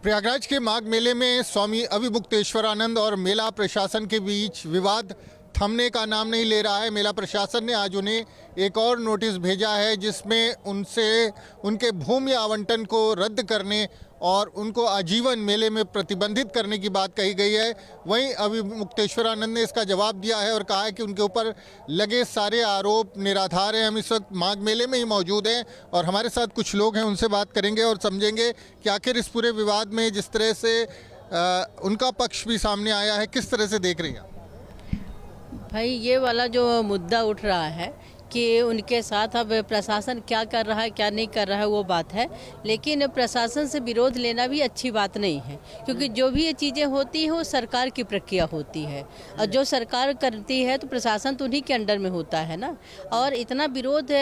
प्रयागराज के माघ मेले में स्वामी अविमुक्तेश्वरानंद और मेला प्रशासन के बीच विवाद थमने का नाम नहीं ले रहा है। मेला प्रशासन ने आज उन्हें एक और नोटिस भेजा है जिसमें उनसे उनके भूमि आवंटन को रद्द करने और उनको आजीवन मेले में प्रतिबंधित करने की बात कही गई है। वहीं अविमुक्तेश्वरानंद ने इसका जवाब दिया है और कहा है कि उनके ऊपर लगे सारे आरोप निराधार हैं। हम इस वक्त माघ मेले में ही मौजूद हैं और हमारे साथ कुछ लोग हैं, उनसे बात करेंगे और समझेंगे कि आखिर इस पूरे विवाद में जिस तरह से उनका पक्ष भी सामने आया है, किस तरह से देख रही हैं। भाई ये वाला जो मुद्दा उठ रहा है कि उनके साथ अब प्रशासन क्या कर रहा है क्या नहीं कर रहा है वो बात है, लेकिन प्रशासन से विरोध लेना भी अच्छी बात नहीं है, क्योंकि जो भी ये चीज़ें होती हैं वो सरकार की प्रक्रिया होती है और जो सरकार करती है तो प्रशासन तो उन्हीं के अंडर में होता है ना। और इतना विरोध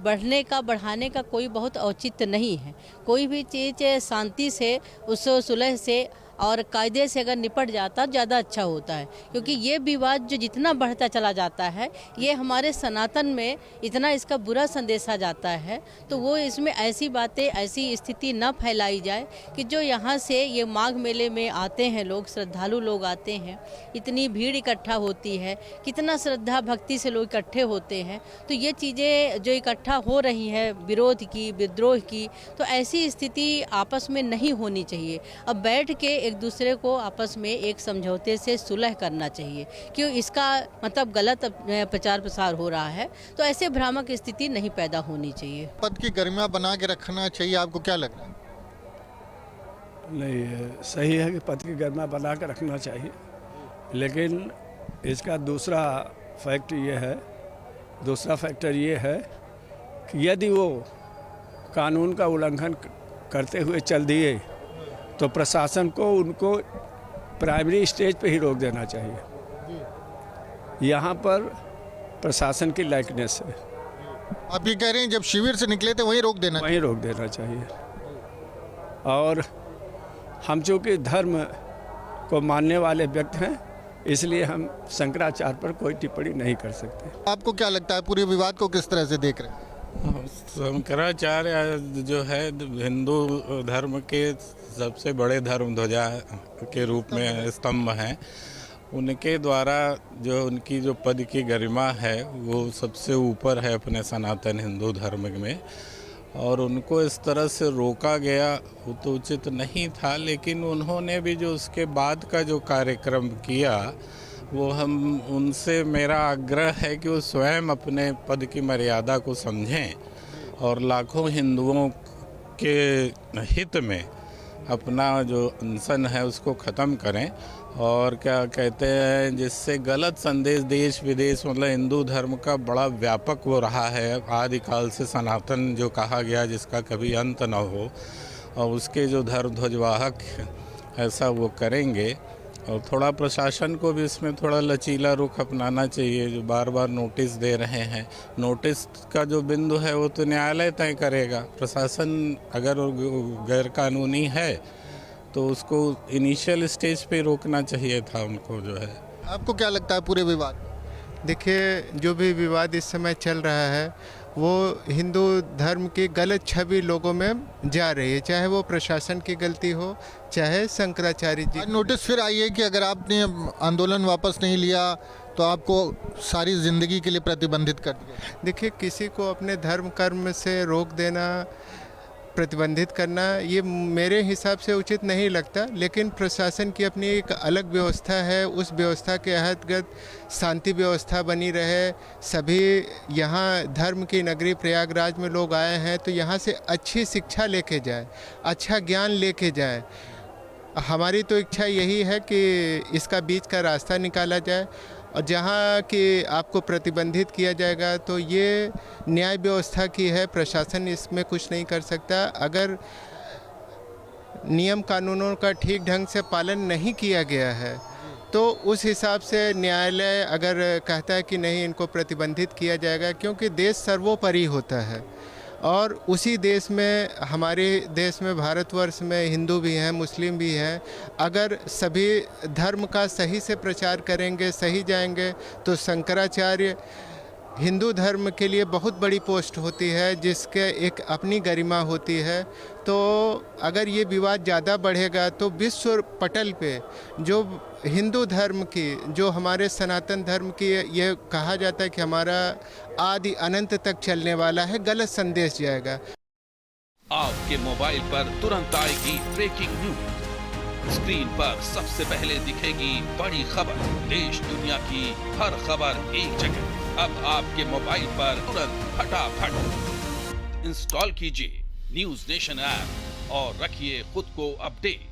बढ़ाने का कोई बहुत औचित्य नहीं है। कोई भी चीज़ शांति से, उस सुलह से और कायदे से अगर निपट जाता ज़्यादा अच्छा होता है, क्योंकि ये विवाद जो जितना बढ़ता चला जाता है ये हमारे सनातन में इतना इसका बुरा संदेश आ जाता है। तो वो इसमें ऐसी बातें, ऐसी स्थिति न फैलाई जाए कि जो यहाँ से ये माघ मेले में आते हैं लोग, श्रद्धालु लोग आते हैं, इतनी भीड़ इकट्ठा होती है, कितना श्रद्धा भक्ति से लोग इकट्ठे होते हैं, तो ये चीज़ें जो इकट्ठा हो रही हैं विरोध की, विद्रोह की, तो ऐसी स्थिति आपस में नहीं होनी चाहिए। अब बैठ के एक दूसरे को आपस में एक समझौते से सुलह करना चाहिए, क्यों इसका मतलब गलत प्रचार प्रसार हो रहा है, तो ऐसे भ्रामक स्थिति नहीं पैदा होनी चाहिए। पद की गरिमा बना के रखना चाहिए, आपको क्या लग रहा है? नहीं, सही है कि पद की गरिमा बना के रखना चाहिए, लेकिन इसका दूसरा फैक्टर ये है कि यदि वो कानून का उल्लंघन करते हुए चल दिए तो प्रशासन को उनको प्राइमरी स्टेज पे ही रोक देना चाहिए। यहाँ पर प्रशासन की लाइकनेस है। आप ये कह रहे हैं जब शिविर से निकले थे वहीं रोक देना चाहिए। और हम चूँकि धर्म को मानने वाले व्यक्ति हैं, इसलिए हम शंकराचार्य पर कोई टिप्पणी नहीं कर सकते। आपको क्या लगता है पूरे विवाद को किस तरह से देख रहे हैं? शंकराचार्य जो है हिंदू धर्म के सबसे बड़े धर्म ध्वजा के रूप में स्तंभ हैं। उनके द्वारा जो उनकी जो पद की गरिमा है वो सबसे ऊपर है अपने सनातन हिंदू धर्म में, और उनको इस तरह से रोका गया वो तो उचित नहीं था। लेकिन उन्होंने भी जो उसके बाद का जो कार्यक्रम किया वो हम उनसे, मेरा आग्रह है कि वो स्वयं अपने पद की मर्यादा को समझें और लाखों हिंदुओं के हित में अपना जो अनशन है उसको ख़त्म करें। और क्या कहते हैं, जिससे गलत संदेश देश विदेश, मतलब हिंदू धर्म का बड़ा व्यापक वो रहा है आदिकाल से, सनातन जो कहा गया जिसका कभी अंत न हो, और उसके जो धर्म ध्वजवाहक ऐसा वो करेंगे। और थोड़ा प्रशासन को भी इसमें थोड़ा लचीला रुख अपनाना चाहिए। जो बार बार नोटिस दे रहे हैं, नोटिस का जो बिंदु है वो तो न्यायालय तय करेगा। प्रशासन अगर गैर कानूनी है तो उसको इनिशियल स्टेज पे रोकना चाहिए था उनको जो है। आपको क्या लगता है पूरे विवाद? देखिए, जो भी विवाद इस समय चल रहा है वो हिंदू धर्म की गलत छवि लोगों में जा रही है, चाहे वो प्रशासन की गलती हो, चाहे शंकराचार्य जी। नोटिस फिर आई है कि अगर आपने आंदोलन वापस नहीं लिया तो आपको सारी ज़िंदगी के लिए प्रतिबंधित कर दिया। देखिए, किसी को अपने धर्म कर्म से रोक देना, प्रतिबंधित करना, ये मेरे हिसाब से उचित नहीं लगता। लेकिन प्रशासन की अपनी एक अलग व्यवस्था है, उस व्यवस्था के अंतर्गत शांति व्यवस्था बनी रहे। सभी यहाँ धर्म की नगरी प्रयागराज में लोग आए हैं तो यहाँ से अच्छी शिक्षा लेके जाए, अच्छा ज्ञान लेके जाए। हमारी तो इच्छा यही है कि इसका बीच का रास्ता निकाला जाए, और जहाँ कि आपको प्रतिबंधित किया जाएगा तो ये न्याय व्यवस्था की है, प्रशासन इसमें कुछ नहीं कर सकता। अगर नियम कानूनों का ठीक ढंग से पालन नहीं किया गया है तो उस हिसाब से न्यायालय अगर कहता है कि नहीं, इनको प्रतिबंधित किया जाएगा, क्योंकि देश सर्वोपरि होता है। और उसी देश में, हमारे देश में, भारतवर्ष में हिंदू भी हैं, मुस्लिम भी हैं। अगर सभी धर्म का सही से प्रचार करेंगे, सही जाएंगे, तो शंकराचार्य हिंदू धर्म के लिए बहुत बड़ी पोस्ट होती है, जिसके एक अपनी गरिमा होती है। तो अगर ये विवाद ज़्यादा बढ़ेगा तो विश्व पटल पे जो हिंदू धर्म की, जो हमारे सनातन धर्म की, ये कहा जाता है कि हमारा आदि अनंत तक चलने वाला है, गलत संदेश जाएगा। आपके मोबाइल पर तुरंत आएगी ब्रेकिंग न्यूज। स्क्रीन पर सबसे पहले दिखेगी बड़ी खबर, देश दुनिया की हर खबर एक जगह। अब आपके मोबाइल पर तुरंत फटाफट इंस्टॉल कीजिए न्यूज नेशन ऐप और रखिए खुद को अपडेट।